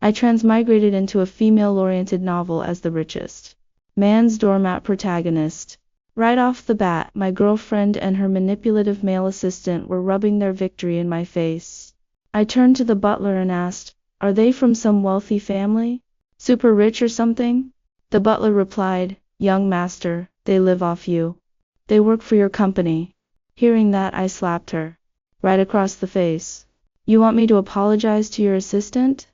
I transmigrated into a female-oriented novel as the richest man's doormat protagonist. Right off the bat, my girlfriend and her manipulative male assistant were rubbing their victory in my face. I turned to the butler and asked, "Are they from some wealthy family? Super rich or something?" The butler replied, "Young master, they live off you. They work for your company." Hearing that, I slapped her right across the face. "You want me to apologize to your assistant?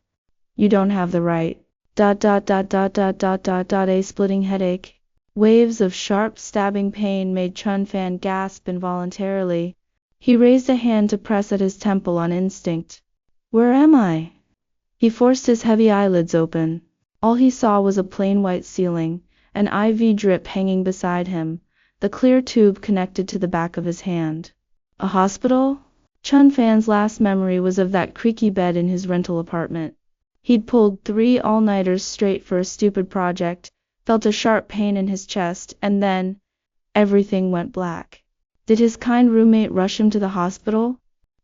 You don't have the right. A splitting headache. Waves of sharp stabbing pain made Chun Fan gasp involuntarily. He raised a hand to press at his temple on instinct. "Where am I?" He forced his heavy eyelids open. All he saw was a plain white ceiling, an IV drip hanging beside him, the clear tube connected to the back of his hand. A hospital? Chun Fan's last memory was of that creaky bed in his rental apartment. He'd pulled 3 all-nighters straight for a stupid project, felt a sharp pain in his chest, and then everything went black. Did his kind roommate rush him to the hospital?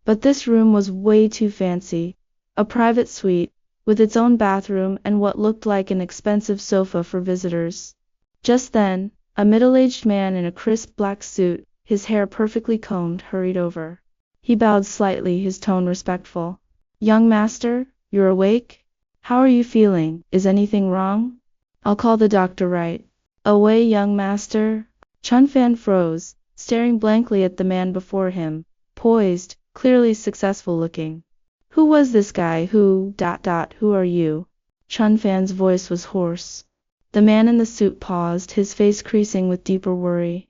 But this room was way too fancy. A private suite, with its own bathroom and what looked like an expensive sofa for visitors. Just then, a middle-aged man in a crisp black suit, his hair perfectly combed, hurried over. He bowed slightly, his tone respectful. "Young master, you're awake? How are you feeling? Is anything wrong? I'll call the doctor right away, young master." Chun Fan froze, staring blankly at the man before him, poised, clearly successful looking. "Who was this guy? Who are you?" Chun Fan's voice was hoarse. The man in the suit paused, his face creasing with deeper worry.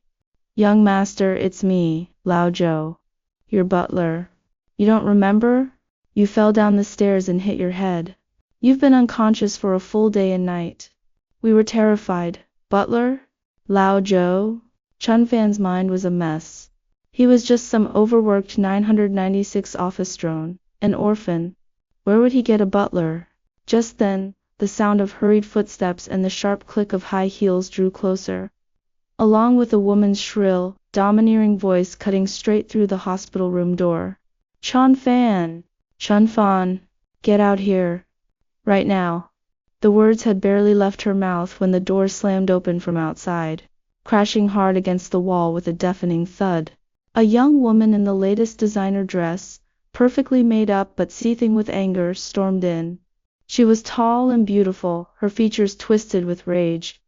"Young master, it's me, Lao Zhou. Your butler. You don't remember? You fell down the stairs and hit your head. You've been unconscious for a full day and night. We were terrified." Butler? Lao Zhou? Chun Fan's mind was a mess. He was just some overworked 996 office drone, an orphan. Where would he get a butler? Just then, the sound of hurried footsteps and the sharp click of high heels drew closer, along with a woman's shrill, domineering voice cutting straight through the hospital room door. "Chun Fan! Chun Fan! Get out here! Right now!" The words had barely left her mouth when the door slammed open from outside, crashing hard against the wall with a deafening thud. A young woman in the latest designer dress, perfectly made up but seething with anger, stormed in. She was tall and beautiful, her features twisted with rage.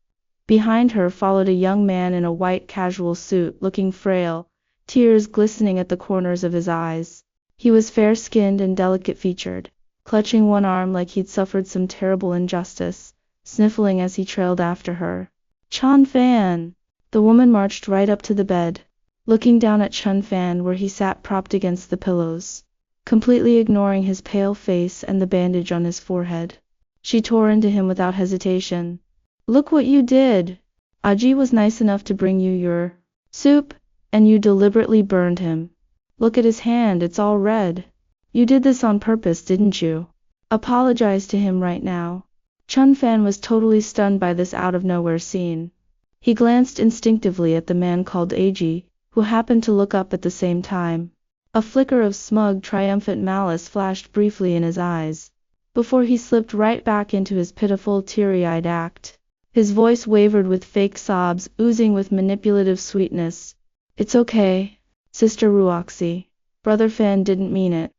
Behind her followed a young man in a white casual suit, looking frail, tears glistening at the corners of his eyes. He was fair-skinned and delicate-featured, clutching one arm like he'd suffered some terrible injustice, sniffling as he trailed after her. "Chun Fan!" The woman marched right up to the bed, looking down at Chun Fan where he sat propped against the pillows, completely ignoring his pale face and the bandage on his forehead. She tore into him without hesitation. "Look what you did! Aji was nice enough to bring you your soup, and you deliberately burned him. Look at his hand, it's all red. You did this on purpose, didn't you? Apologize to him right now." Chun Fan was totally stunned by this out-of-nowhere scene. He glanced instinctively at the man called Aji, who happened to look up at the same time. A flicker of smug, triumphant malice flashed briefly in his eyes, before he slipped right back into his pitiful, teary-eyed act. His voice wavered with fake sobs, oozing with manipulative sweetness. "It's okay, Sister Ruoxi. Brother Fan didn't mean it.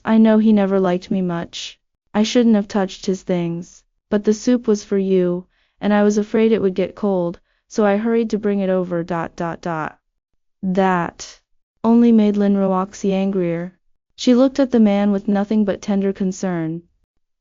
I know he never liked me much. I shouldn't have touched his things. But the soup was for you, and I was afraid it would get cold, so I hurried to bring it over. That only made Lin Ruoxi angrier. She looked at the man with nothing but tender concern.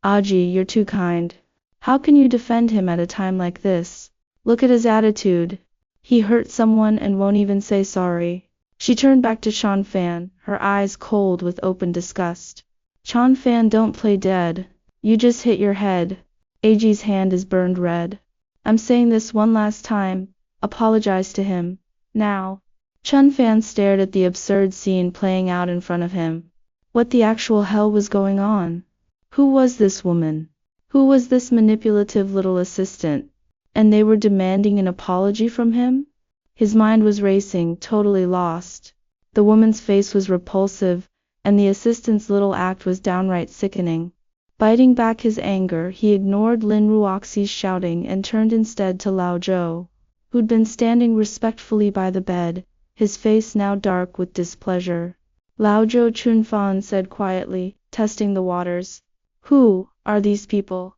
"Aji, you're too kind. How can you defend him at a time like this? Look at his attitude. He hurt someone and won't even say sorry." She turned back to Chun Fan, her eyes cold with open disgust. "Chun Fan, don't play dead. You just hit your head. Aji's hand is burned red. I'm saying this one last time. Apologize to him. Now." Chun Fan stared at the absurd scene playing out in front of him. What the actual hell was going on? Who was this woman? Who was this manipulative little assistant? And they were demanding an apology from him? His mind was racing, totally lost. The woman's face was repulsive, and the assistant's little act was downright sickening. Biting back his anger, he ignored Lin Ruoxi's shouting and turned instead to Lao Zhou, who'd been standing respectfully by the bed, his face now dark with displeasure. Lao Zhou Chunfan said quietly, testing the waters. Who are these people?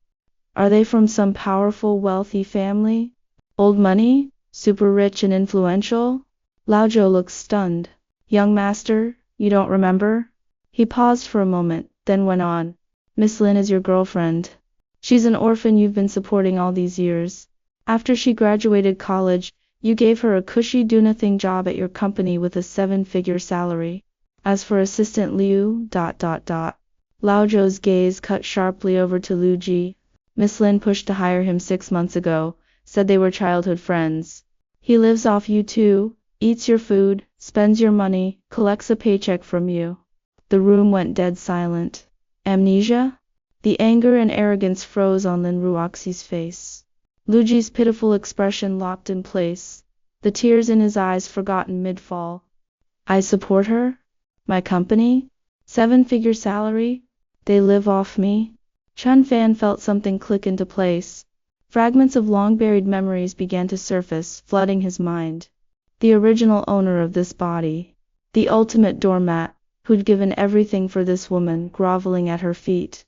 Are they from some powerful, wealthy family? Old money? Super rich and influential? Lao Zhou looked stunned. Young master, you don't remember? He paused for a moment, then went on. Miss Lin is your girlfriend. She's an orphan you've been supporting all these years. After she graduated college, you gave her a cushy do-nothing job at your company with a 7-figure salary. As for assistant Liu, Lao Zhou's gaze cut sharply over to Lu Ji. Miss Lin pushed to hire him 6 months ago, said they were childhood friends. He lives off you too, eats your food, spends your money, collects a paycheck from you. The room went dead silent. Amnesia? The anger and arrogance froze on Lin Ruoxi's face. Lu Ji's pitiful expression locked in place, the tears in his eyes forgotten mid-fall. I support her? My company? 7-figure salary? They live off me? Chun Fan felt something click into place. Fragments of long-buried memories began to surface, flooding his mind. The original owner of this body. The ultimate doormat, who'd given everything for this woman, groveling at her feet.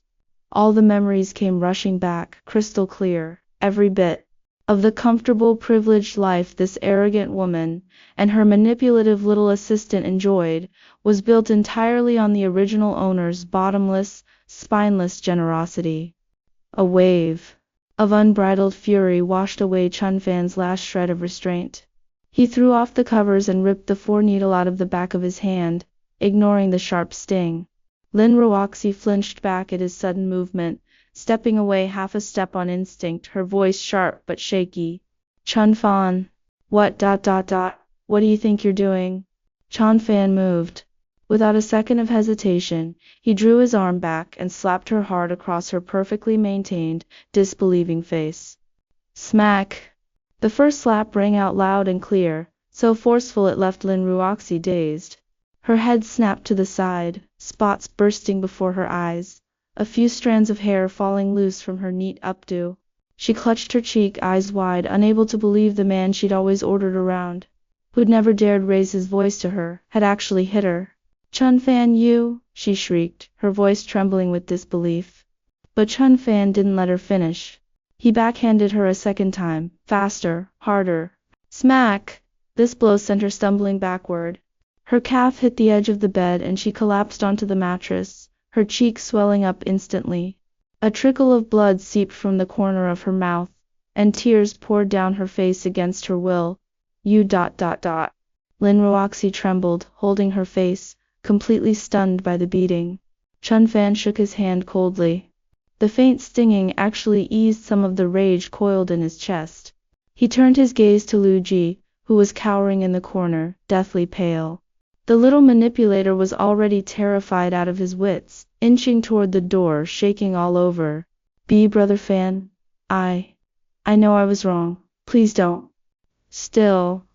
All the memories came rushing back, crystal clear, every bit of the comfortable, privileged life this arrogant woman and her manipulative little assistant enjoyed was built entirely on the original owner's bottomless, spineless generosity. A wave of unbridled fury washed away Chun Fan's last shred of restraint. He threw off the covers and ripped the 4-needle out of the back of his hand, ignoring the sharp sting. Lin Ruoxi flinched back at his sudden movement, stepping away half a step on instinct, her voice sharp but shaky. Chun Fan. What do you think you're doing? Chun Fan moved. Without a second of hesitation, he drew his arm back and slapped her hard across her perfectly maintained, disbelieving face. Smack! The first slap rang out loud and clear, so forceful it left Lin Ruoxi dazed. Her head snapped to the side, spots bursting before her eyes, a few strands of hair falling loose from her neat updo. She clutched her cheek, eyes wide, unable to believe the man she'd always ordered around, who'd never dared raise his voice to her, had actually hit her. Chun Fan, you, she shrieked, her voice trembling with disbelief. But Chun Fan didn't let her finish. He backhanded her a second time, faster, harder. Smack! This blow sent her stumbling backward. Her calf hit the edge of the bed and she collapsed onto the mattress, her cheeks swelling up instantly. A trickle of blood seeped from the corner of her mouth, and tears poured down her face against her will. You. Lin Ruoxi trembled, holding her face, completely stunned by the beating. Chun Fan shook his hand coldly. The faint stinging actually eased some of the rage coiled in his chest. He turned his gaze to Lu Ji, who was cowering in the corner, deathly pale. The little manipulator was already terrified out of his wits, inching toward the door, shaking all over. Brother Fan, I know I was wrong. Please don't. Still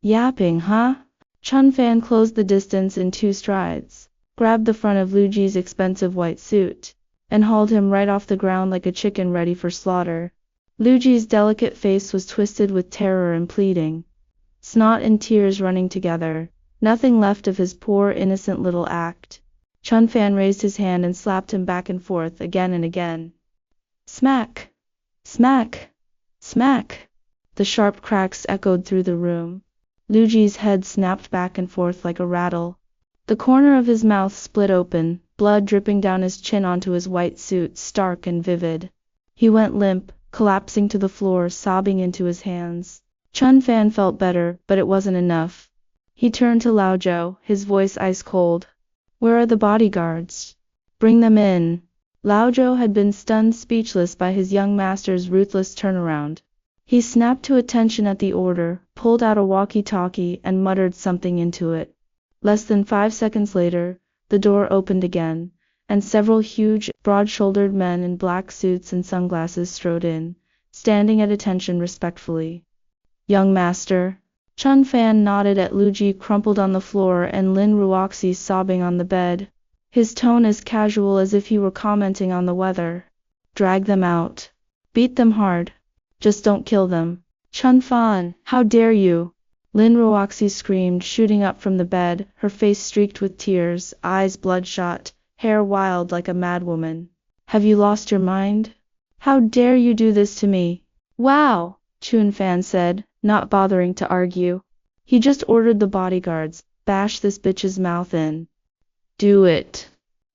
yapping, huh? Chun Fan closed the distance in 2 strides, grabbed the front of Lu Ji's expensive white suit, and hauled him right off the ground like a chicken ready for slaughter. Lu Ji's delicate face was twisted with terror and pleading, snot and tears running together. Nothing left of his poor, innocent little act. Chun Fan raised his hand and slapped him back and forth again and again. Smack! Smack! Smack! The sharp cracks echoed through the room. Lu Ji's head snapped back and forth like a rattle. The corner of his mouth split open, blood dripping down his chin onto his white suit, stark and vivid. He went limp, collapsing to the floor, sobbing into his hands. Chun Fan felt better, but it wasn't enough. He turned to Lao Zhou, his voice ice cold. Where are the bodyguards? Bring them in. Lao Zhou had been stunned speechless by his young master's ruthless turnaround. He snapped to attention at the order, pulled out a walkie-talkie and muttered something into it. Less than 5 seconds later, the door opened again, and several huge, broad-shouldered men in black suits and sunglasses strode in, standing at attention respectfully. Young master. Chun Fan nodded at Lu Ji crumpled on the floor and Lin Ruoxi sobbing on the bed. his tone as casual as if he were commenting on the weather. Drag them out. Beat them hard. Just don't kill them. Chun Fan, how dare you? Lin Ruoxi screamed, shooting up from the bed, her face streaked with tears, eyes bloodshot, hair wild like a madwoman. Have you lost your mind? How dare you do this to me? Wow, Chun Fan said, not bothering to argue. He just ordered the bodyguards, bash this bitch's mouth in. Do it.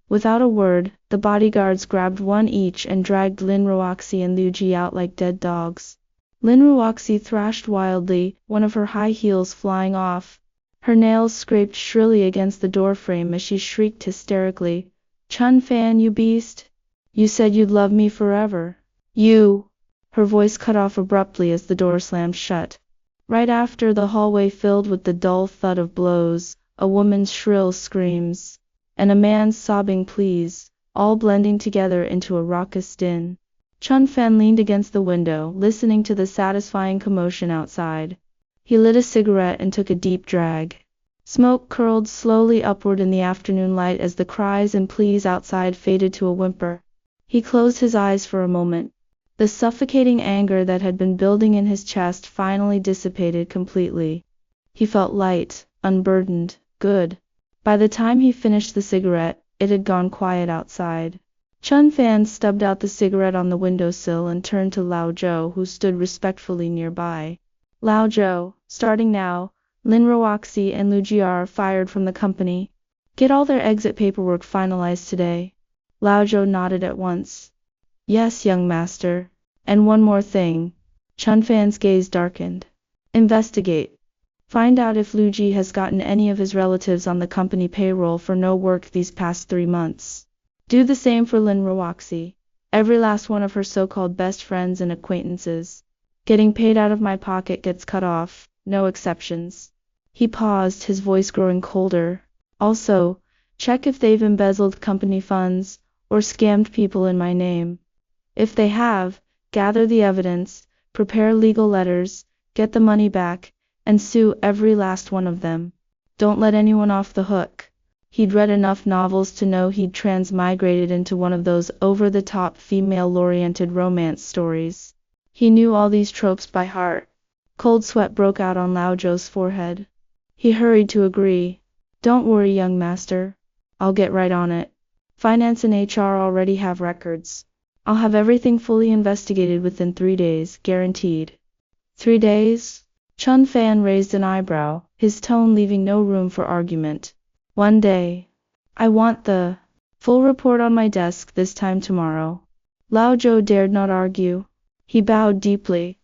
Without a word, the bodyguards grabbed one each and dragged Lin Ruoxi and Liu Ji out like dead dogs. Lin Ruoxi thrashed wildly, one of her high heels flying off. Her nails scraped shrilly against the doorframe as she shrieked hysterically, Chun Fan, you beast! You said you'd love me forever. You! Her voice cut off abruptly as the door slammed shut. Right after, the hallway filled with the dull thud of blows, a woman's shrill screams, and a man's sobbing pleas, all blending together into a raucous din. Chun Fan leaned against the window, listening to the satisfying commotion outside. He lit a cigarette and took a deep drag. Smoke curled slowly upward in the afternoon light as the cries and pleas outside faded to a whimper. He closed his eyes for a moment. The suffocating anger that had been building in his chest finally dissipated completely. He felt light, unburdened, good. By the time he finished the cigarette, it had gone quiet outside. Chun Fan stubbed out the cigarette on the windowsill and turned to Lao Zhou, who stood respectfully nearby. Lao Zhou, starting now, Lin Ruoxi and Liu Ji are fired from the company. Get all their exit paperwork finalized today. Lao Zhou nodded at once. Yes, young master. And one more thing. Chun Fan's gaze darkened. Investigate. Find out if Liu Ji has gotten any of his relatives on the company payroll for no work these past 3 months. Do the same for Lin Ruoxi. Every last one of her so-called best friends and acquaintances. Getting paid out of my pocket gets cut off, no exceptions. He paused, his voice growing colder. Also, check if they've embezzled company funds, or scammed people in my name. If they have, gather the evidence, prepare legal letters, get the money back, and sue every last one of them. Don't let anyone off the hook. He'd read enough novels to know he'd transmigrated into one of those over-the-top female-oriented romance stories. He knew all these tropes by heart. Cold sweat broke out on Lao Zhou's forehead. He hurried to agree. Don't worry, young master. I'll get right on it. Finance and HR already have records. I'll have everything fully investigated within 3 days, guaranteed. 3 days? Chun Fan raised an eyebrow, his tone leaving no room for argument. 1 day. I want the full report on my desk this time tomorrow. Lao Zhou dared not argue. He bowed deeply.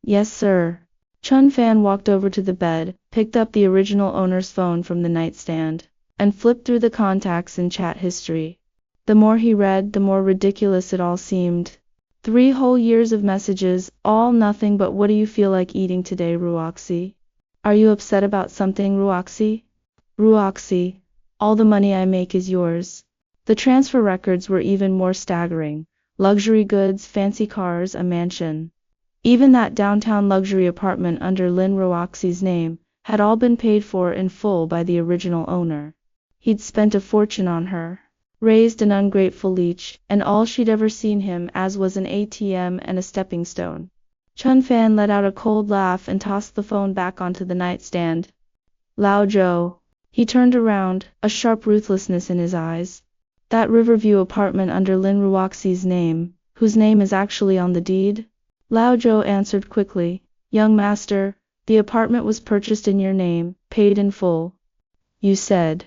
Yes, sir. Chun Fan walked over to the bed, picked up the original owner's phone from the nightstand, and flipped through the contacts and chat history. The more he read, the more ridiculous it all seemed. 3 whole years of messages, all nothing but what do you feel like eating today, Ruoxi? Are you upset about something, Ruoxi? Ruoxi, all the money I make is yours. The transfer records were even more staggering. Luxury goods, fancy cars, a mansion. Even that downtown luxury apartment under Lin Ruoxi's name had all been paid for in full by the original owner. He'd spent a fortune on her, raised an ungrateful leech, and all she'd ever seen him as was an ATM and a stepping stone. Chun Fan let out a cold laugh and tossed the phone back onto the nightstand. Lao Zhou. He turned around, a sharp ruthlessness in his eyes. That Riverview apartment under Lin Ruoxi's name, whose name is actually on the deed? Lao Zhou answered quickly. Young master, the apartment was purchased in your name, paid in full. You said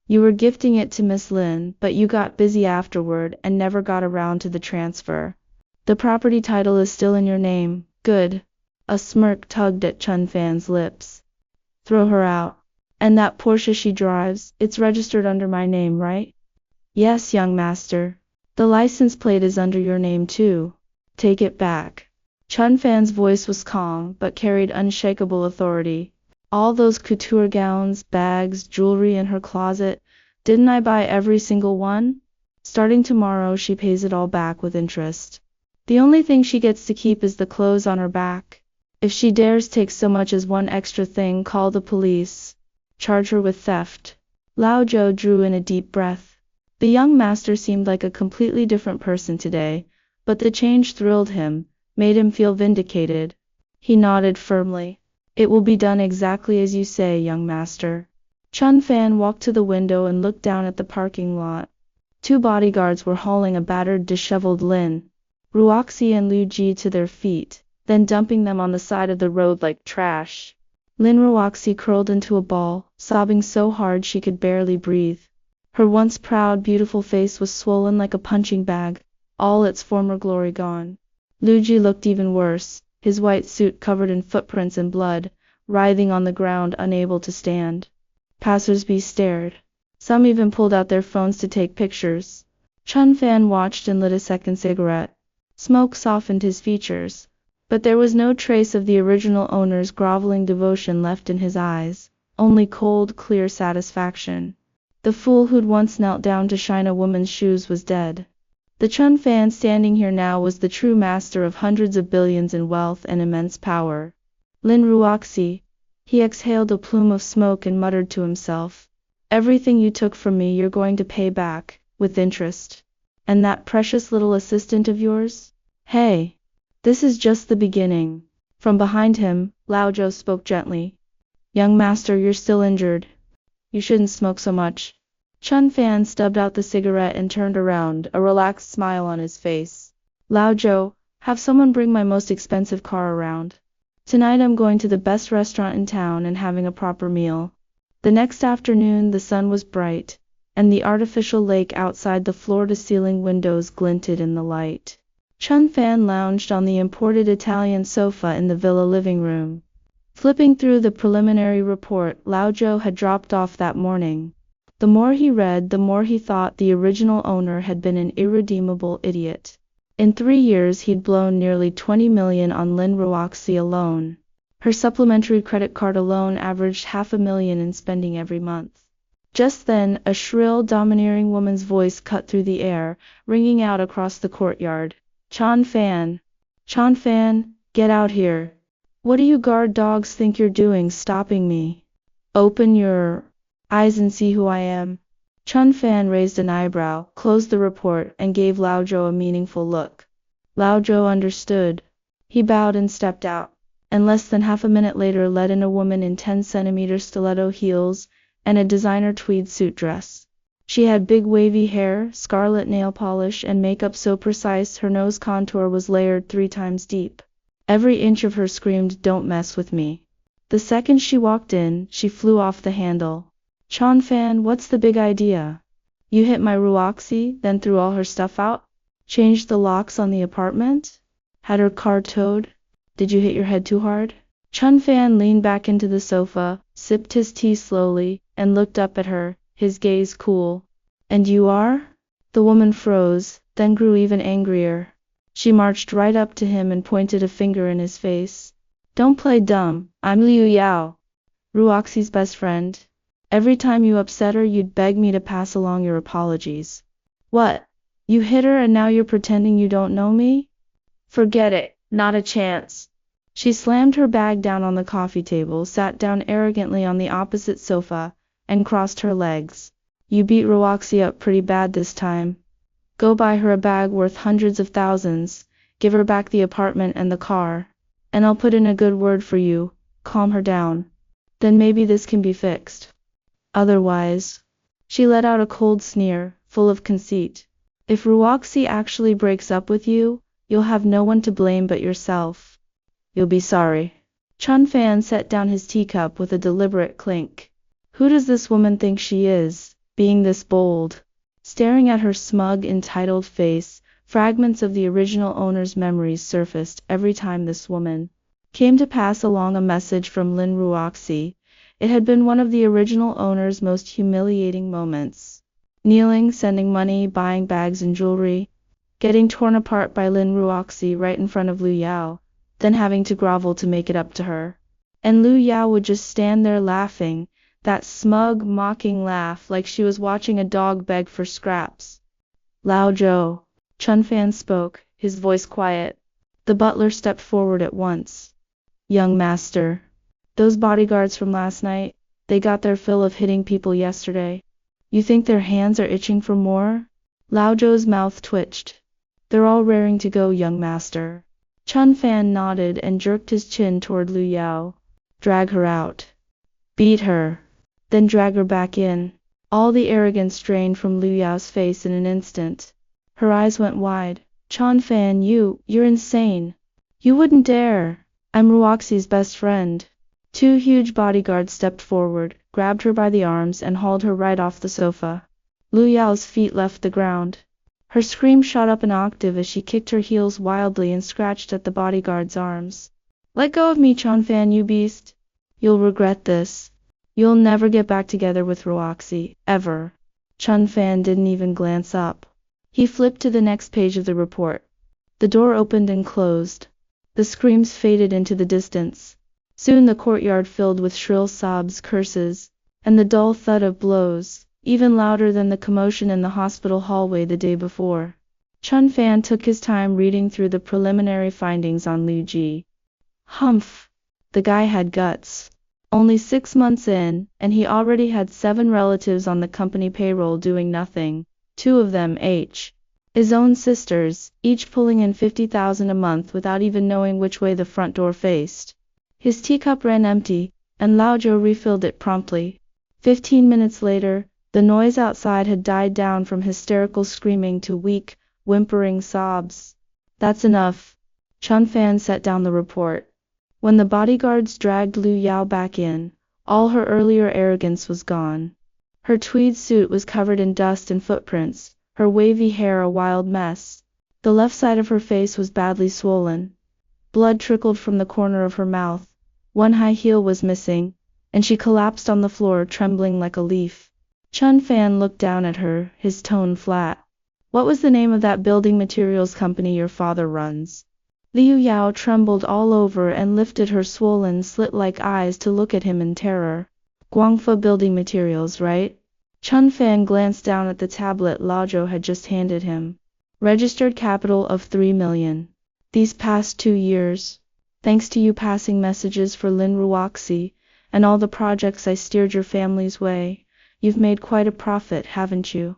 you were gifting it to Miss Lin, but you got busy afterward and never got around to the transfer. The property title is still in your name. Good. A smirk tugged at Chun Fan's lips. Throw her out. And that Porsche she drives, it's registered under my name, right? Yes, young master. The license plate is under your name too. Take it back. Chun Fan's voice was calm, but carried unshakable authority. All those couture gowns, bags, jewelry in her closet, didn't I buy every single one? Starting tomorrow, she pays it all back with interest. The only thing she gets to keep is the clothes on her back. If she dares take so much as one extra thing, call the police. Charge her with theft. Lao Zhou drew in a deep breath. The young master seemed like a completely different person today, but the change thrilled him, made him feel vindicated. He nodded firmly. It will be done exactly as you say, young master. Chun Fan walked to the window and looked down at the parking lot. Two bodyguards were hauling a battered, disheveled Lin Ruoxi and Liu Ji to their feet, then dumping them on the side of the road like trash. Lin Ruoxi curled into a ball, sobbing so hard she could barely breathe. Her once proud, beautiful face was swollen like a punching bag, all its former glory gone. Liu Ji looked even worse, his white suit covered in footprints and blood, writhing on the ground, unable to stand. Passers-by stared. Some even pulled out their phones to take pictures. Chun Fan watched and lit a second cigarette. Smoke softened his features, but there was no trace of the original owner's groveling devotion left in his eyes, only cold, clear satisfaction. The fool who'd once knelt down to shine a woman's shoes was dead. The Chun Fan standing here now was the true master of hundreds of billions in wealth and immense power. Lin Ruoxi. He exhaled a plume of smoke and muttered to himself. Everything you took from me you're going to pay back, with interest. And that precious little assistant of yours? Hey! This is just the beginning. From behind him, Lao Zhou spoke gently. Young master, you're still injured. You shouldn't smoke so much. Chun Fan stubbed out the cigarette and turned around, a relaxed smile on his face. Lao Zhou, have someone bring my most expensive car around. Tonight I'm going to the best restaurant in town and having a proper meal. The next afternoon the sun was bright, and the artificial lake outside the floor-to-ceiling windows glinted in the light. Chun Fan lounged on the imported Italian sofa in the villa living room. Flipping through the preliminary report Lao Zhou had dropped off that morning. The more he read, the more he thought the original owner had been an irredeemable idiot. In 3 years he'd blown nearly 20 million on Lin Ruoxi alone. Her supplementary credit card alone averaged $500,000 in spending every month. Just then, a shrill, domineering woman's voice cut through the air, ringing out across the courtyard. Chun Fan! Chun Fan, get out here! What do you guard dogs think you're doing, stopping me? Open your eyes and see who I am. Chun Fan raised an eyebrow, closed the report, and gave Lao Zhou a meaningful look. Lao Zhou understood. He bowed and stepped out, and less than half a minute later led in a woman in 10-centimeter stiletto heels and a designer tweed suit dress. She had big wavy hair, scarlet nail polish, and makeup so precise her nose contour was layered 3 times deep. Every inch of her screamed, "Don't mess with me." The second she walked in, she flew off the handle. Chun Fan, what's the big idea? You hit my Ruoxi, then threw all her stuff out? Changed the locks on the apartment? Had her car towed? Did you hit your head too hard? Chun Fan leaned back into the sofa, sipped his tea slowly, and looked up at her, his gaze cool. And you are? The woman froze, then grew even angrier. She marched right up to him and pointed a finger in his face. Don't play dumb, I'm Liu Yao, Ruoxi's best friend. Every time you upset her you'd beg me to pass along your apologies. What? You hit her and now you're pretending you don't know me? Forget it, not a chance. She slammed her bag down on the coffee table, sat down arrogantly on the opposite sofa, and crossed her legs. You beat Ruoxi up pretty bad this time. Go buy her a bag worth hundreds of thousands, give her back the apartment and the car, and I'll put in a good word for you, calm her down. Then maybe this can be fixed. Otherwise, she let out a cold sneer, full of conceit. If Ruoxi actually breaks up with you, you'll have no one to blame but yourself. You'll be sorry. Chun Fan set down his teacup with a deliberate clink. Who does this woman think she is, being this bold? Staring at her smug, entitled face, fragments of the original owner's memories surfaced every time this woman came to pass along a message from Lin Ruoxi. It had been one of the original owner's most humiliating moments. Kneeling, sending money, buying bags and jewelry, getting torn apart by Lin Ruoxi right in front of Liu Yao, then having to grovel to make it up to her. And Liu Yao would just stand there laughing, that smug, mocking laugh like she was watching a dog beg for scraps. Lao Zhou, Chun Fan spoke, his voice quiet. The butler stepped forward at once. Young master, those bodyguards from last night, they got their fill of hitting people yesterday. You think their hands are itching for more? Lao Zhou's mouth twitched. They're all raring to go, young master. Chun Fan nodded and jerked his chin toward Lu Yao. Drag her out. Beat her. Then drag her back in. All the arrogance drained from Lu Yao's face in an instant. Her eyes went wide. Chun Fan, you're insane. You wouldn't dare. I'm Ruoxi's best friend. Two huge bodyguards stepped forward, grabbed her by the arms and hauled her right off the sofa. Lu Yao's feet left the ground. Her scream shot up an octave as she kicked her heels wildly and scratched at the bodyguard's arms. Let go of me, Chun Fan, you beast. You'll regret this. You'll never get back together with Ruoxi, ever. Chun Fan didn't even glance up. He flipped to the next page of the report. The door opened and closed. The screams faded into the distance. Soon the courtyard filled with shrill sobs, curses, and the dull thud of blows, even louder than the commotion in the hospital hallway the day before. Chun Fan took his time reading through the preliminary findings on Liu Ji. Humph! The guy had guts. Only 6 months in, and he already had 7 relatives on the company payroll doing nothing, 2 of them his own sisters, each pulling in 50,000 a month without even knowing which way the front door faced. His teacup ran empty, and Lao Zhou refilled it promptly. 15 minutes later, the noise outside had died down from hysterical screaming to weak, whimpering sobs. That's enough. Chun Fan set down the report. When the bodyguards dragged Lu Yao back in, all her earlier arrogance was gone. Her tweed suit was covered in dust and footprints, her wavy hair a wild mess. The left side of her face was badly swollen. Blood trickled from the corner of her mouth. One high heel was missing, and she collapsed on the floor trembling like a leaf. Chun Fan looked down at her, his tone flat. What was the name of that building materials company your father runs? Liu Yao trembled all over and lifted her swollen, slit-like eyes to look at him in terror. Guangfa Building Materials, right? Chun Fan glanced down at the tablet Lao Zhou had just handed him. Registered capital of 3 million. These past 2 years, thanks to you passing messages for Lin Ruoxi, and all the projects I steered your family's way, you've made quite a profit, haven't you?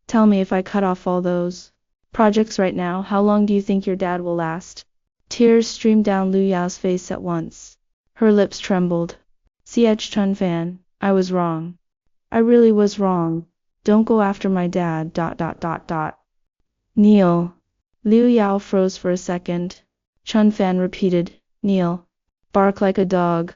Tell me, if I cut off all those projects right now, how long do you think your dad will last? Tears streamed down Lu Yao's face at once. Her lips trembled. Ch Chun Fan, I was wrong. I really was wrong. Don't go after my dad. ... Kneel. Liu Yao froze for a second. Chun Fan repeated, kneel. Bark like a dog.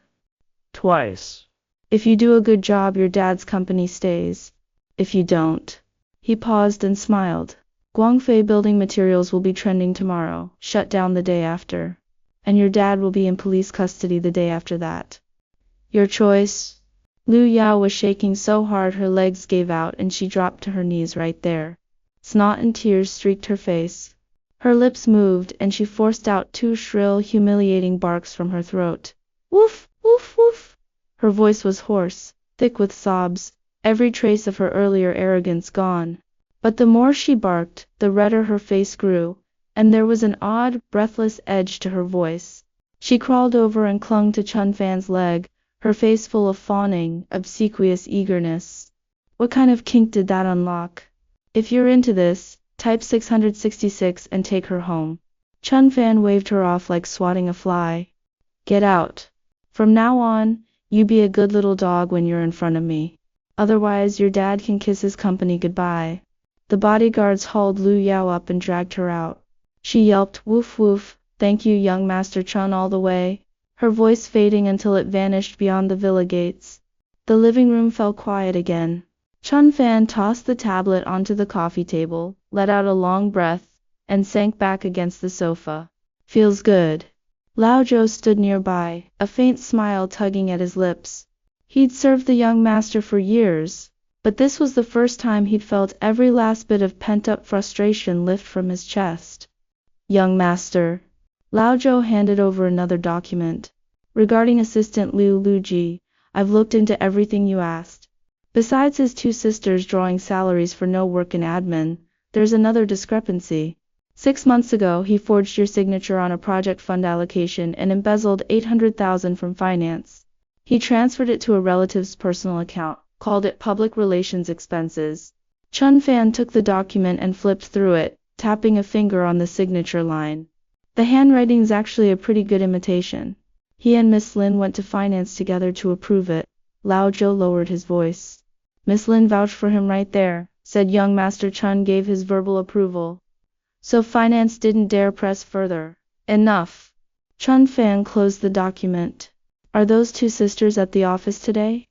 Twice. If you do a good job, your dad's company stays. If you don't. He paused and smiled. Guangfei Building Materials will be trending tomorrow, shut down the day after. And your dad will be in police custody the day after that. Your choice. Liu Yao was shaking so hard her legs gave out and she dropped to her knees right there. Snot and tears streaked her face. Her lips moved and she forced out 2 shrill, humiliating barks from her throat. Woof, woof, woof. Her voice was hoarse, thick with sobs, every trace of her earlier arrogance gone. But the more she barked, the redder her face grew, and there was an odd, breathless edge to her voice. She crawled over and clung to Chun Fan's leg, her face full of fawning, obsequious eagerness. What kind of kink did that unlock? If you're into this, type 666 and take her home. Chun Fan waved her off like swatting a fly. Get out. From now on, you be a good little dog when you're in front of me. Otherwise, your dad can kiss his company goodbye. The bodyguards hauled Liu Yao up and dragged her out. She yelped, woof woof, thank you, young Master Chun, all the way, her voice fading until it vanished beyond the villa gates. The living room fell quiet again. Chun Fan tossed the tablet onto the coffee table, let out a long breath, and sank back against the sofa. Feels good. Lao Zhou stood nearby, a faint smile tugging at his lips. He'd served the young master for years, but this was the first time he'd felt every last bit of pent-up frustration lift from his chest. Young master. Lao Zhou handed over another document. Regarding Assistant Liu Ji, I've looked into everything you asked. Besides his 2 sisters drawing salaries for no work in admin, there's another discrepancy. 6 months ago, he forged your signature on a project fund allocation and embezzled 800,000 from finance. He transferred it to a relative's personal account. called it public relations expenses. Chun Fan took the document and flipped through it, tapping a finger on the signature line. The handwriting's actually a pretty good imitation. He and Miss Lin went to finance together to approve it. Lao Zhou lowered his voice. Miss Lin vouched for him right there, said young Master Chun gave his verbal approval. So finance didn't dare press further. Enough. Chun Fan closed the document. Are those two sisters at the office today?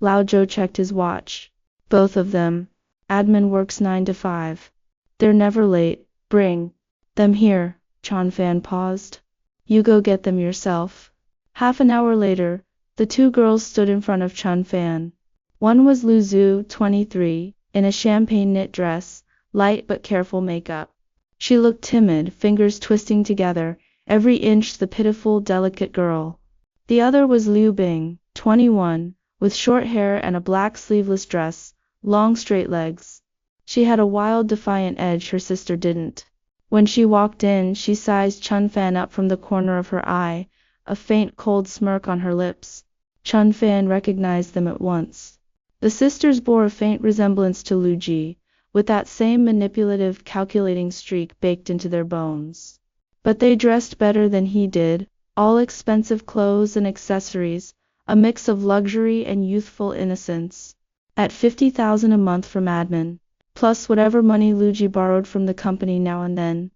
Lao Zhou checked his watch. Both of them. Admin works 9 to 5. They're never late. Bring them here. Chun Fan paused. You go get them yourself. Half an hour later, the two girls stood in front of Chun Fan. One was Lu Zhu, 23, in a champagne knit dress, light but careful makeup. She looked timid, fingers twisting together, every inch the pitiful, delicate girl. The other was Liu Bing, 21, with short hair and a black sleeveless dress, long straight legs. She had a wild, defiant edge her sister didn't. When she walked in, she sized Chun Fan up from the corner of her eye, a faint cold smirk on her lips. Chun Fan recognized them at once. The sisters bore a faint resemblance to Lu Ji, with that same manipulative, calculating streak baked into their bones. But they dressed better than he did, all expensive clothes and accessories, a mix of luxury and youthful innocence. At 50,000 a month from admin, plus whatever money Lu Ji borrowed from the company now and then.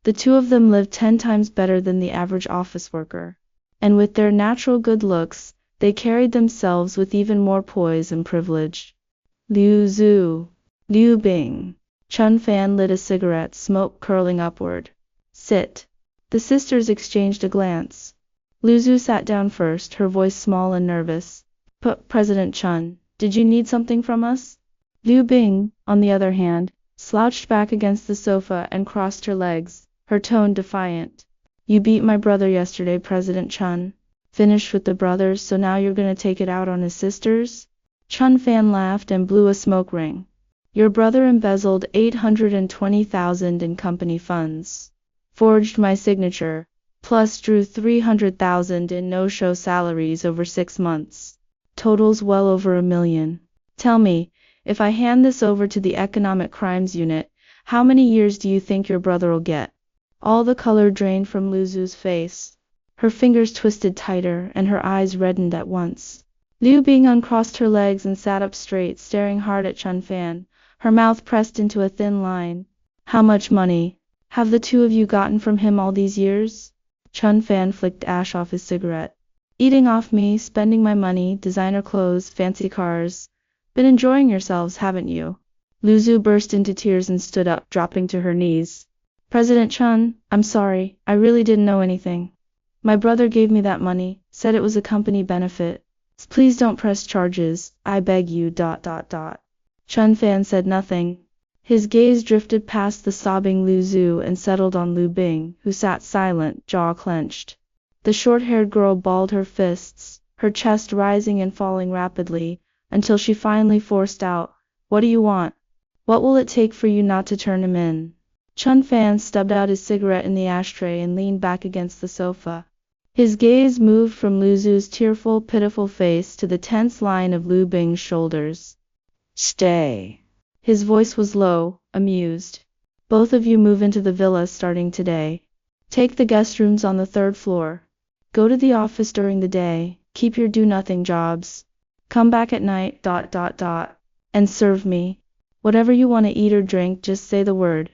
The two of them lived 10 times better than the average office worker. And with their natural good looks, they carried themselves with even more poise and privilege. Liu Zhu. Liu Bing. Chun Fan lit a cigarette, smoke curling upward. Sit. The sisters exchanged a glance. Liu Zhu sat down first, her voice small and nervous. President Chun, did you need something from us? Liu Bing, on the other hand, slouched back against the sofa and crossed her legs, her tone defiant. You beat my brother yesterday, President Chun. Finished with the brothers, so now you're gonna take it out on his sisters? Chun Fan laughed and blew a smoke ring. Your brother embezzled 820,000 in company funds. Forged my signature, plus drew 300,000 in no-show salaries over 6 months. Totals well over $1 million. Tell me, if I hand this over to the Economic Crimes Unit, how many years do you think your brother'll get? All the color drained from Lu Zhu's face. Her fingers twisted tighter, and her eyes reddened at once. Liu Bing uncrossed her legs and sat up straight, staring hard at Chun Fan, her mouth pressed into a thin line. How much money have the two of you gotten from him all these years? Chun Fan flicked ash off his cigarette. Eating off me, spending my money, designer clothes, fancy cars. Been enjoying yourselves, haven't you? Lu Zhu burst into tears and stood up, dropping to her knees. President Chun, I'm sorry, I really didn't know anything. My brother gave me that money, said it was a company benefit. Please don't press charges, I beg you. Chun Fan said nothing. His gaze drifted past the sobbing Lu Zhu and settled on Liu Bing, who sat silent, jaw clenched. The short-haired girl balled her fists, her chest rising and falling rapidly, until she finally forced out, What do you want? What will it take for you not to turn him in? Chun Fan stubbed out his cigarette in the ashtray and leaned back against the sofa. His gaze moved from Lu Zhu's tearful, pitiful face to the tense line of Liu Bing's shoulders. Stay. His voice was low, amused. Both of you move into the villa starting today. Take the guest rooms on the 3rd floor. Go to the office during the day, keep your do-nothing jobs. Come back at night, and serve me. Whatever you want to eat or drink, just say the word.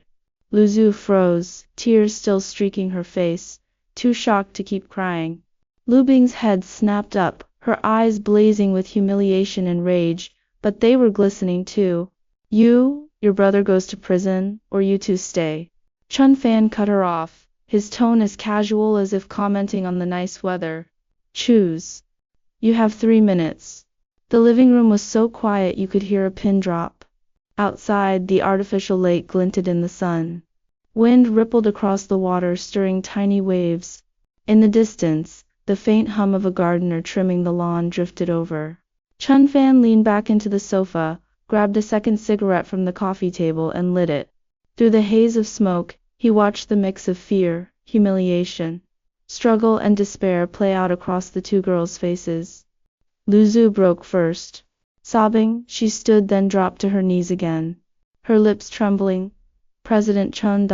Lu Zhu froze, tears still streaking her face, too shocked to keep crying. Liu Bing's head snapped up, her eyes blazing with humiliation and rage, but they were glistening too. Your brother goes to prison, or you two stay. Chun Fan cut her off, his tone as casual as if commenting on the nice weather. Choose. You have 3 minutes. The living room was so quiet you could hear a pin drop. Outside, the artificial lake glinted in the sun. Wind rippled across the water, stirring tiny waves. In the distance, the faint hum of a gardener trimming the lawn drifted over. Chun Fan leaned back into the sofa, grabbed a second cigarette from the coffee table and lit it. Through the haze of smoke, he watched the mix of fear, humiliation, struggle and despair play out across the two girls' faces. Lu Zhu broke first. Sobbing, she stood then dropped to her knees again. Her lips trembling. President Chun ...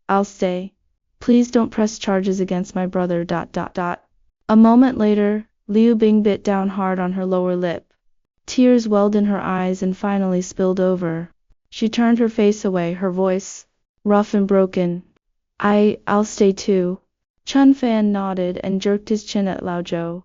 I'll stay. Please don't press charges against my brother ... A moment later, Liu Bing bit down hard on her lower lip. Tears welled in her eyes and finally spilled over. She turned her face away, her voice rough and broken. I'll stay too. Chun Fan nodded and jerked his chin at Lao Zhou.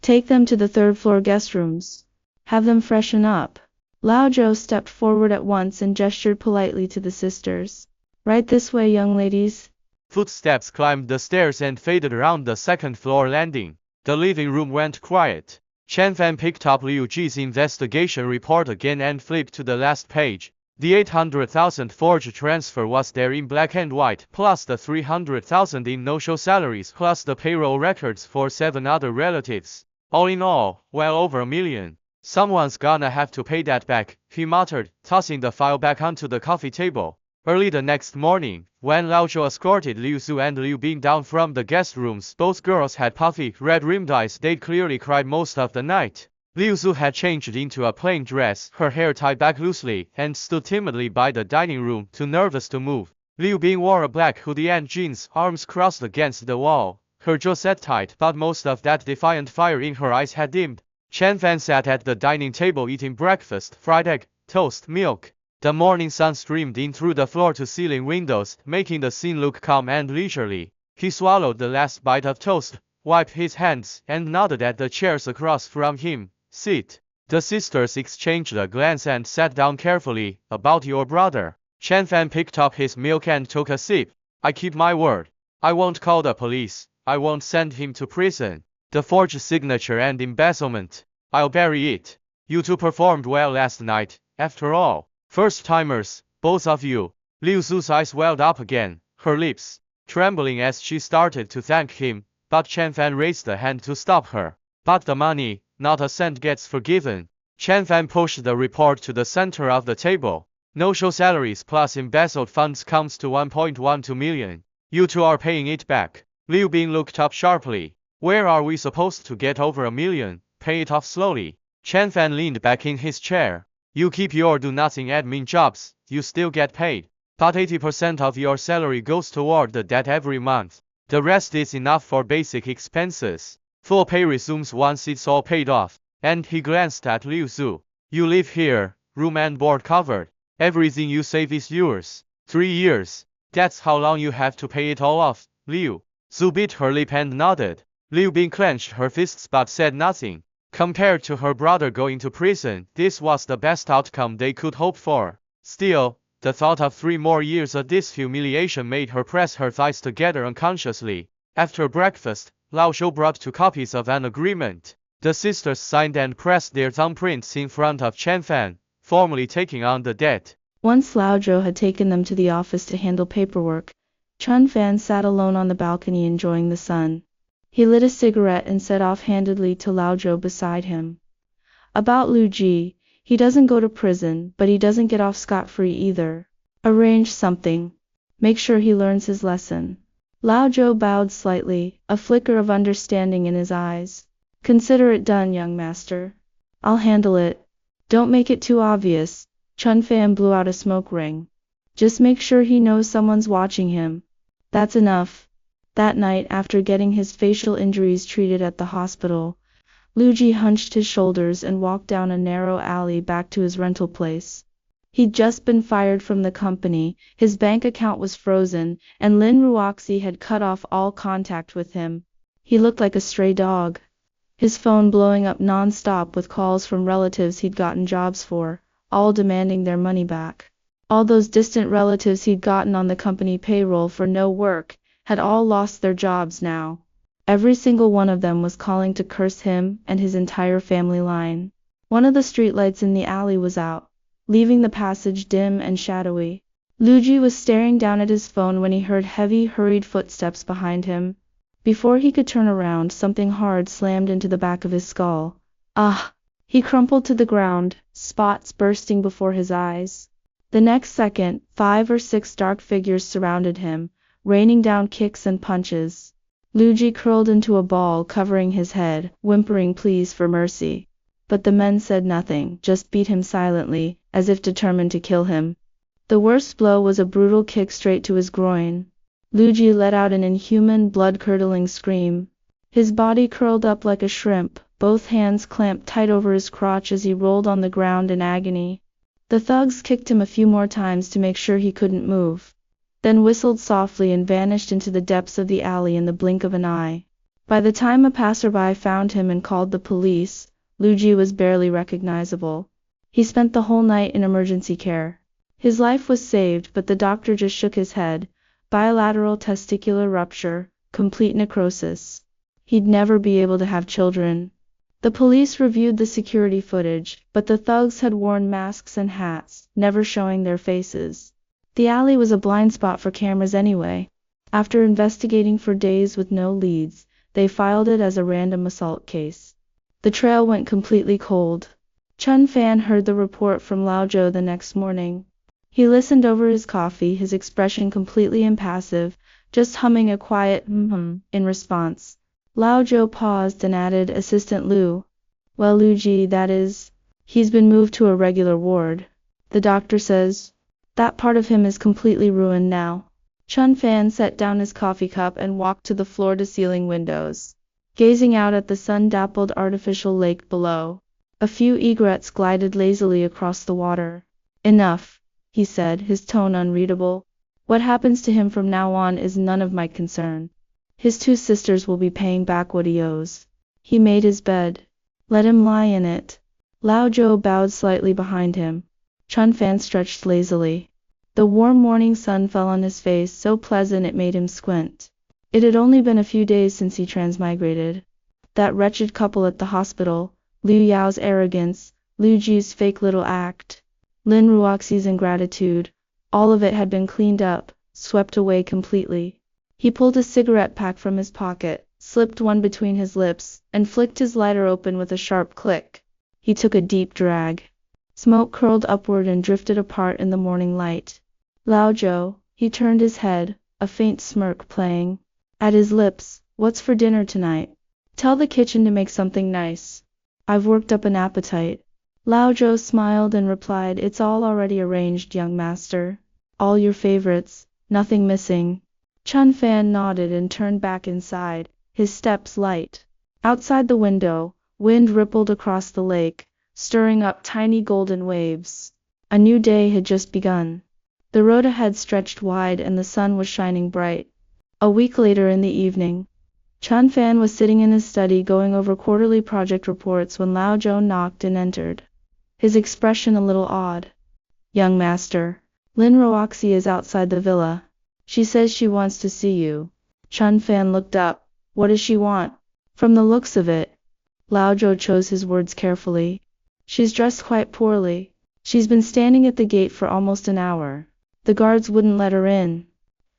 Take them to the third-floor guest rooms. Have them freshen up. Lao Zhou stepped forward at once and gestured politely to the sisters. Right this way, young ladies. Footsteps climbed the stairs and faded around the second-floor landing. The living room went quiet. Chen Fan picked up Liu Ji's investigation report again and flipped to the last page. The 800,000 forged transfer was there in black and white, plus the 300,000 in no-show salaries, plus the payroll records for 7 other relatives. All in all, well over $1 million. Someone's gonna have to pay that back, he muttered, tossing the file back onto the coffee table. Early the next morning, when Lao Zhou escorted Liu Su and Liu Bing down from the guest rooms, both girls had puffy, red-rimmed eyes. They'd clearly cried most of the night. Liu Su had changed into a plain dress, her hair tied back loosely, and stood timidly by the dining room, too nervous to move. Liu Bing wore a black hoodie and jeans, arms crossed against the wall. Her jaw set tight, but most of that defiant fire in her eyes had dimmed. Chen Fan sat at the dining table eating breakfast, fried egg, toast, milk. The morning sun streamed in through the floor-to-ceiling windows, making the scene look calm and leisurely. He swallowed the last bite of toast, wiped his hands, and nodded at the chairs across from him. Sit. The sisters exchanged a glance and sat down carefully. About your brother. Chen Fan picked up his milk and took a sip. I keep my word. I won't call the police. I won't send him to prison. The forged signature and embezzlement. I'll bury it. You two performed well last night, after all. First-timers, both of you. Liu Su's eyes welled up again, her lips trembling as she started to thank him, but Chen Fan raised a hand to stop her. But the money, not a cent gets forgiven. Chen Fan pushed the report to the center of the table. No-show salaries plus embezzled funds comes to 1.12 million. You two are paying it back. Liu Bing looked up sharply. Where are we supposed to get over $1 million? Pay it off slowly. Chen Fan leaned back in his chair. You keep your do-nothing admin jobs, you still get paid. But 80% of your salary goes toward the debt every month. The rest is enough for basic expenses. Full pay resumes once it's all paid off. And he glanced at Liu Su. You live here, room and board covered. Everything you save is yours. 3 years. That's how long you have to pay it all off. Liu Su bit her lip and nodded. Liu Bing clenched her fists but said nothing. Compared to her brother going to prison, this was the best outcome they could hope for. Still, the thought of 3 more years of this humiliation made her press her thighs together unconsciously. After breakfast, Lao Zhou brought 2 copies of an agreement. The sisters signed and pressed their thumbprints in front of Chen Fan, formally taking on the debt. Once Lao Zhou had taken them to the office to handle paperwork, Chun Fan sat alone on the balcony enjoying the sun. He lit a cigarette and said offhandedly to Lao Zhou beside him. About Liu Ji, he doesn't go to prison, but he doesn't get off scot-free either. Arrange something. Make sure he learns his lesson. Lao Zhou bowed slightly, a flicker of understanding in his eyes. Consider it done, young master. I'll handle it. Don't make it too obvious. Chun Fan blew out a smoke ring. Just make sure he knows someone's watching him. That's enough. That night, after getting his facial injuries treated at the hospital, Liu Ji hunched his shoulders and walked down a narrow alley back to his rental place. He'd just been fired from the company, his bank account was frozen, and Lin Ruoxi had cut off all contact with him. He looked like a stray dog. His phone blowing up non-stop with calls from relatives he'd gotten jobs for, all demanding their money back. All those distant relatives he'd gotten on the company payroll for no work had all lost their jobs now. Every single one of them was calling to curse him and his entire family line. One of the streetlights in the alley was out, leaving the passage dim and shadowy. Liu Ji was staring down at his phone when he heard heavy, hurried footsteps behind him. Before he could turn around, something hard slammed into the back of his skull. Ah! He crumpled to the ground, spots bursting before his eyes. The next second, 5 or 6 dark figures surrounded him, raining down kicks and punches. Liu Ji curled into a ball covering his head, whimpering pleas for mercy. but the men said nothing, just beat him silently, as if determined to kill him. The worst blow was a brutal kick straight to his groin. Luigi let out an inhuman, blood-curdling scream. His body curled up like a shrimp, both hands clamped tight over his crotch as he rolled on the ground in agony. The thugs kicked him a few more times to make sure he couldn't move, then whistled softly and vanished into the depths of the alley in the blink of an eye. By the time a passerby found him and called the police, Luigi was barely recognizable. He spent the whole night in emergency care. His life was saved, but the doctor just shook his head. Bilateral testicular rupture, complete necrosis. He'd never be able to have children. The police reviewed the security footage, but the thugs had worn masks and hats, never showing their faces. The alley was a blind spot for cameras anyway. After investigating for days with no leads, they filed it as a random assault case. The trail went completely cold. Chun Fan heard the report from Lao Zhou the next morning. He listened over his coffee, his expression completely impassive, just humming a quiet in response. Lao Zhou paused and added, "Assistant Liu. Well, Luigi, that is, he's been moved to a regular ward. The doctor says that part of him is completely ruined now." Chun Fan set down his coffee cup and walked to the floor-to-ceiling windows, gazing out at the sun-dappled artificial lake below. A few egrets glided lazily across the water. "Enough," he said, his tone unreadable. "What happens to him from now on is none of my concern. His two sisters will be paying back what he owes. He made his bed. Let him lie in it." Lao Zhou bowed slightly behind him. Chun Fan stretched lazily. The warm morning sun fell on his face, so pleasant it made him squint. It had only been a few days since he transmigrated. That wretched couple at the hospital, Liu Yao's arrogance, Liu Ji's fake little act, Lin Ruoxi's ingratitude, all of it had been cleaned up, swept away completely. He pulled a cigarette pack from his pocket, slipped one between his lips, and flicked his lighter open with a sharp click. He took a deep drag. Smoke curled upward and drifted apart in the morning light. "Lao Zhou," he turned his head, a faint smirk playing at his lips, "what's for dinner tonight? Tell the kitchen to make something nice. I've worked up an appetite." Lao Zhou smiled and replied, "It's all already arranged, young master. All your favorites, nothing missing." Chun Fan nodded and turned back inside, his steps light. Outside the window, wind rippled across the lake, stirring up tiny golden waves. A new day had just begun. The road ahead stretched wide and the sun was shining bright. A week later in the evening, Chun Fan was sitting in his study going over quarterly project reports when Lao Zhou knocked and entered, his expression a little odd. "Young master, Lin Ruoxi is outside the villa. She says she wants to see you." Chun Fan looked up. "What does she want?" "From the looks of it," Lao Zhou chose his words carefully, "she's dressed quite poorly. She's been standing at the gate for almost an hour. The guards wouldn't let her in.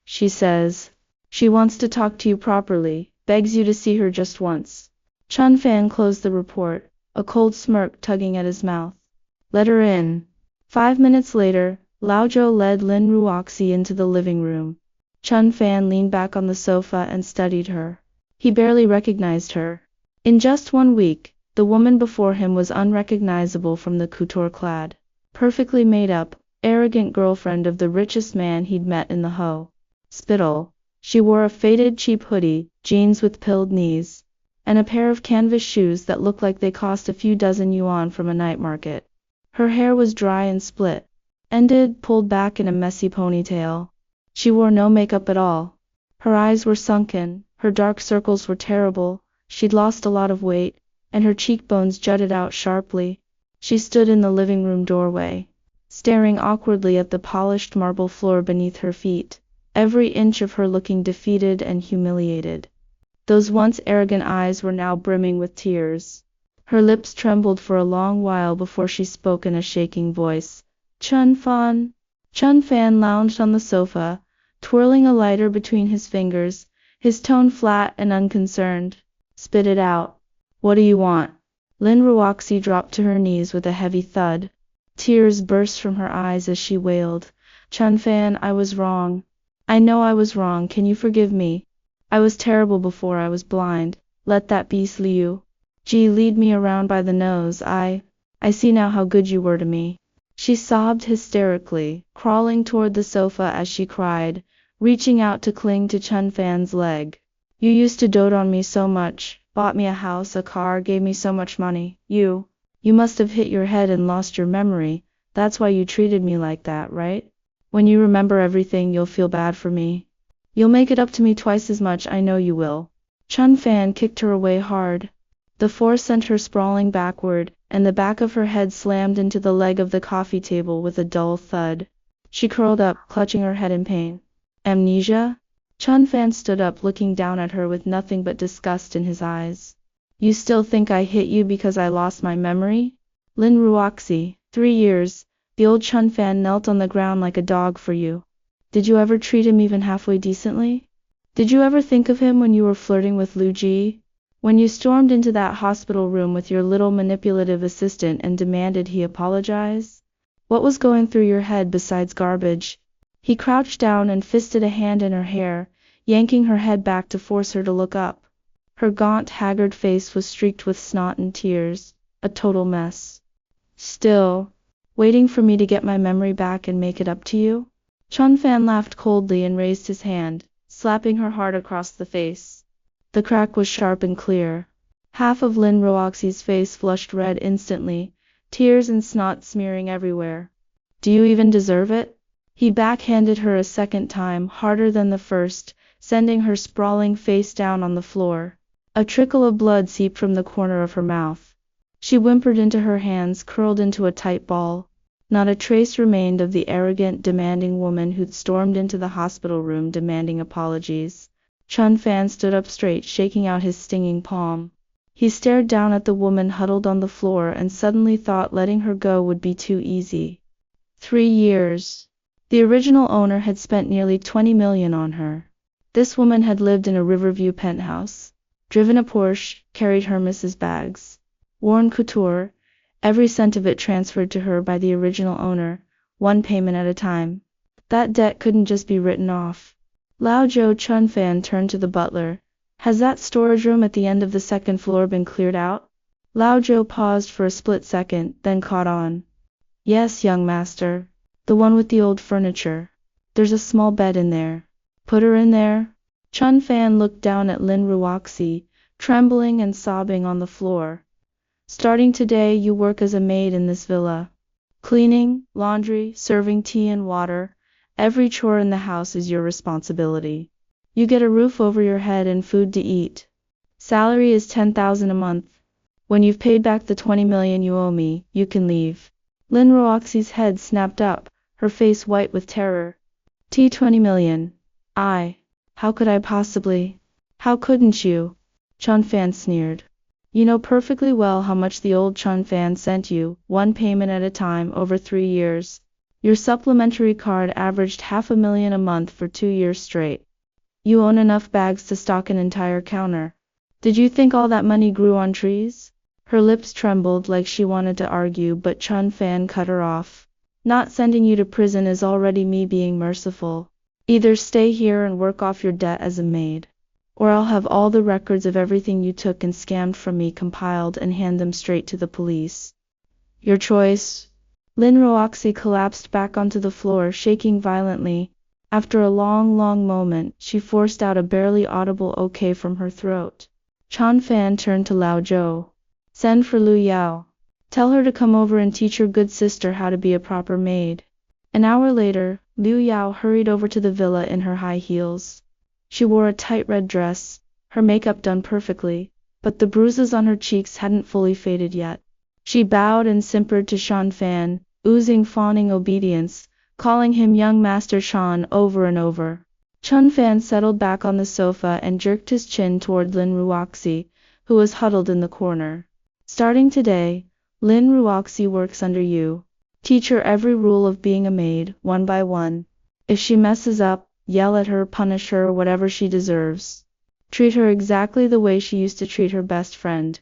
She says she wants to talk to you properly, begs you to see her just once." Chun Fan closed the report, a cold smirk tugging at his mouth. "Let her in." 5 minutes later, Lao Zhou led Lin Ruoxi into the living room. Chun Fan leaned back on the sofa and studied her. He barely recognized her. In just 1 week, the woman before him was unrecognizable from the couture-clad, perfectly made up, arrogant girlfriend of the richest man he'd met in the hospital. She wore a faded cheap hoodie, jeans with pilled knees, and a pair of canvas shoes that looked like they cost a few dozen yuan from a night market. Her hair was dry and split, ended, pulled back in a messy ponytail. She wore no makeup at all. Her eyes were sunken, her dark circles were terrible, she'd lost a lot of weight, and her cheekbones jutted out sharply. She stood in the living room doorway, staring awkwardly at the polished marble floor beneath her feet, every inch of her looking defeated and humiliated. Those once arrogant eyes were now brimming with tears. Her lips trembled for a long while before she spoke in a shaking voice. "Chun Fan." Chun Fan lounged on the sofa, twirling a lighter between his fingers, his tone flat and unconcerned. "Spit it out. What do you want?" Lin Ruoxi dropped to her knees with a heavy thud. Tears burst from her eyes as she wailed, "Chun Fan, I was wrong. I know I was wrong. Can you forgive me? I was terrible before I was blind. Let that be, Liu. Gee, lead me around by the nose. I see now how good you were to me. She sobbed hysterically, crawling toward the sofa as she cried, reaching out to cling to Chun Fan's leg. You used to dote on me so much, bought me a house, a car, gave me so much money. You must have hit your head and lost your memory. That's why you treated me like that, right? When you remember everything, you'll feel bad for me. You'll make it up to me twice as much, I know you will. Chun Fan kicked her away hard. The force sent her sprawling backward, and the back of her head slammed into the leg of the coffee table with a dull thud. She curled up, clutching her head in pain. Amnesia? Chun Fan stood up, looking down at her with nothing but disgust in his eyes. You still think I hit you because I lost my memory? Lin Ruoxi, 3 years. The old Chun Fan knelt on the ground like a dog for you. Did you ever treat him even halfway decently? Did you ever think of him when you were flirting with Lu Ji? When you stormed into that hospital room with your little manipulative assistant and demanded he apologize? What was going through your head besides garbage? He crouched down and fisted a hand in her hair, yanking her head back to force her to look up. Her gaunt, haggard face was streaked with snot and tears, a total mess. Still, waiting for me to get my memory back and make it up to you? Chun Fan laughed coldly and raised his hand, slapping her hard across the face. The crack was sharp and clear. Half of Lin Ruoxi's face flushed red instantly, tears and snot smearing everywhere. Do you even deserve it? He backhanded her a second time, harder than the first, sending her sprawling face down on the floor. A trickle of blood seeped from the corner of her mouth. She whimpered into her hands, curled into a tight ball. Not a trace remained of the arrogant, demanding woman who'd stormed into the hospital room demanding apologies. Chun Fan stood up straight, shaking out his stinging palm. He stared down at the woman huddled on the floor and suddenly thought letting her go would be too easy. 3 years. The original owner had spent nearly 20 million on her. This woman had lived in a Riverview penthouse, driven a Porsche, carried Hermes's bags, worn couture, every cent of it transferred to her by the original owner, one payment at a time. That debt couldn't just be written off. Lao Zhou. Chun Fan turned to the butler. Has that storage room at the end of the second floor been cleared out? Lao Zhou paused for a split second, then caught on. Yes, young master. The one with the old furniture. There's a small bed in there. Put her in there. Chun Fan looked down at Lin Ruoxi, trembling and sobbing on the floor. Starting today, you work as a maid in this villa. Cleaning, laundry, serving tea and water, every chore in the house is your responsibility. You get a roof over your head and food to eat. Salary is 10,000 a month. When you've paid back the 20 million you owe me, you can leave. Lin Ruoxi's head snapped up, her face white with terror. 20 million. How could I possibly? How couldn't you? Chun Fan sneered. You know perfectly well how much the old Chun Fan sent you, one payment at a time over 3 years. Your supplementary card averaged 500,000 a month for 2 years straight. You own enough bags to stock an entire counter. Did you think all that money grew on trees? Her lips trembled like she wanted to argue, but Chun Fan cut her off. Not sending you to prison is already me being merciful. Either stay here and work off your debt as a maid, or I'll have all the records of everything you took and scammed from me compiled and hand them straight to the police. Your choice. Lin Ruoxi collapsed back onto the floor, shaking violently. After a long moment, she forced out a barely audible okay from her throat. Chun Fan turned to Lao Zhou. Send for Lu Yao. Tell her to come over and teach your good sister how to be a proper maid. An hour later, Liu Yao hurried over to the villa in her high heels. She wore a tight red dress, her makeup done perfectly, but the bruises on her cheeks hadn't fully faded yet. She bowed and simpered to Chun Fan, oozing fawning obedience, calling him young Master Shan over and over. Chun Fan settled back on the sofa and jerked his chin toward Lin Ruoxi, who was huddled in the corner. Starting today, Lin Ruoxi works under you. Teach her every rule of being a maid, one by one. If she messes up, yell at her, punish her, whatever she deserves. Treat her exactly the way she used to treat her best friend.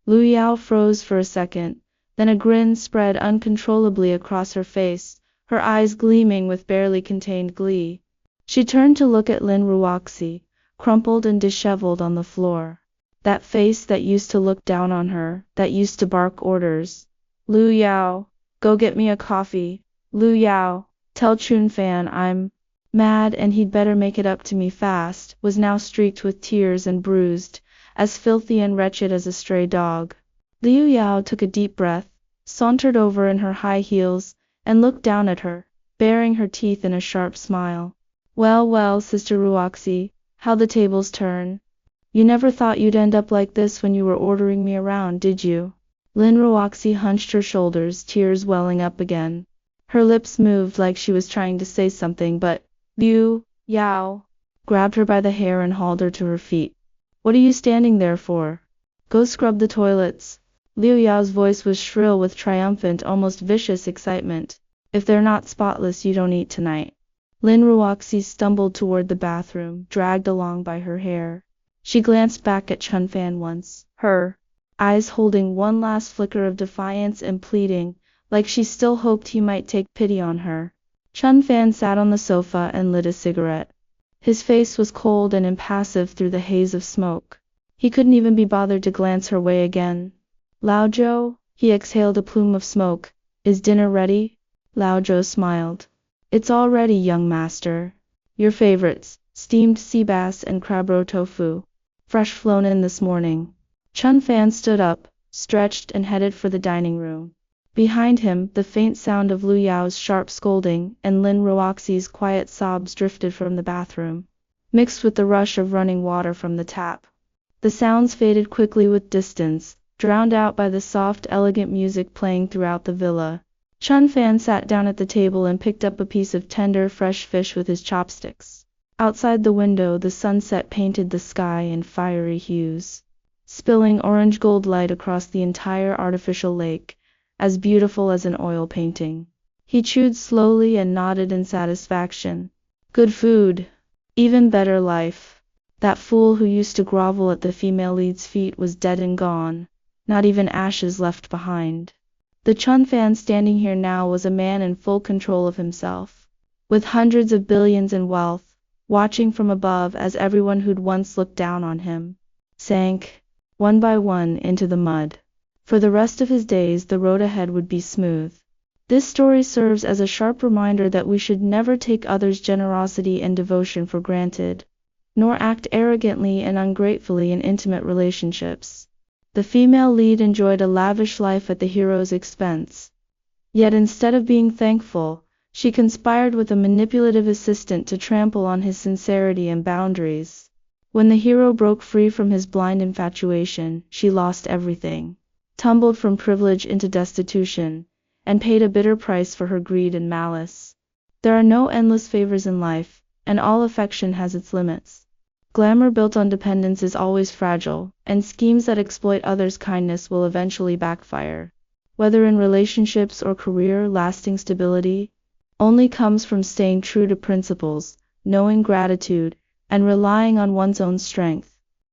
Lu Yao froze for a second, then a grin spread uncontrollably across her face, her eyes gleaming with barely contained glee. She turned to look at Lin Ruoxi, crumpled and disheveled on the floor. That face that used to look down on her, that used to bark orders. Liu Yao, go get me a coffee. Liu Yao, tell Chunfan I'm mad and he'd better make it up to me fast, was now streaked with tears and bruised, as filthy and wretched as a stray dog. Liu Yao took a deep breath, sauntered over in her high heels, and looked down at her, baring her teeth in a sharp smile. Well, well, Sister Ruoxi, how the tables turn. You never thought you'd end up like this when you were ordering me around, did you? Lin Ruoxi hunched her shoulders, tears welling up again. Her lips moved like she was trying to say something, but Liu Yao grabbed her by the hair and hauled her to her feet. What are you standing there for? Go scrub the toilets. Liu Yao's voice was shrill with triumphant, almost vicious excitement. If they're not spotless, you don't eat tonight. Lin Ruoxi stumbled toward the bathroom, dragged along by her hair. She glanced back at Chunfan once, her eyes holding one last flicker of defiance and pleading, like she still hoped he might take pity on her. Chunfan sat on the sofa and lit a cigarette. His face was cold and impassive through the haze of smoke. He couldn't even be bothered to glance her way again. Lao Zhou, he exhaled a plume of smoke. Is dinner ready? Lao Zhou smiled. It's all ready, young master. Your favorites, steamed sea bass and crab-roe tofu. Fresh flown in this morning. Chunfan stood up, stretched and headed for the dining room. Behind him, the faint sound of Liu Yao's sharp scolding and Lin Ruoxi's quiet sobs drifted from the bathroom, mixed with the rush of running water from the tap. The sounds faded quickly with distance, drowned out by the soft, elegant music playing throughout the villa. Chunfan sat down at the table and picked up a piece of tender, fresh fish with his chopsticks. Outside the window, the sunset painted the sky in fiery hues, spilling orange-gold light across the entire artificial lake, as beautiful as an oil painting. He chewed slowly and nodded in satisfaction. Good food. Even better life. That fool who used to grovel at the female lead's feet was dead and gone, not even ashes left behind. The Chunfan standing here now was a man in full control of himself, with hundreds of billions in wealth, watching from above as everyone who'd once looked down on him sank, one by one, into the mud. For the rest of his days, the road ahead would be smooth. This story serves as a sharp reminder that we should never take others' generosity and devotion for granted, nor act arrogantly and ungratefully in intimate relationships. The female lead enjoyed a lavish life at the hero's expense. Yet instead of being thankful, she conspired with a manipulative assistant to trample on his sincerity and boundaries. When the hero broke free from his blind infatuation, she lost everything, tumbled from privilege into destitution, and paid a bitter price for her greed and malice. There are no endless favors in life, and all affection has its limits. Glamour built on dependence is always fragile, and schemes that exploit others' kindness will eventually backfire. Whether in relationships or career, lasting stability only comes from staying true to principles, knowing gratitude, and relying on one's own strength.